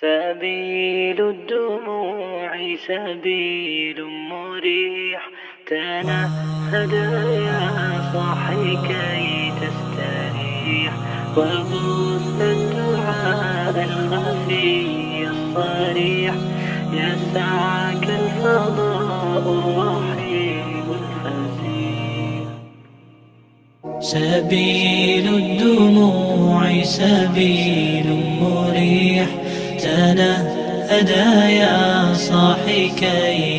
سبيل الدموع سبيل مريح، تنهد يا صاحي كي تستريح، وبث الدعاء الخفي الصريح، يسعك الفضاء الرحيم الفسيح. سبيل الدموع سبيل مريح، تنهد يا صاحي كي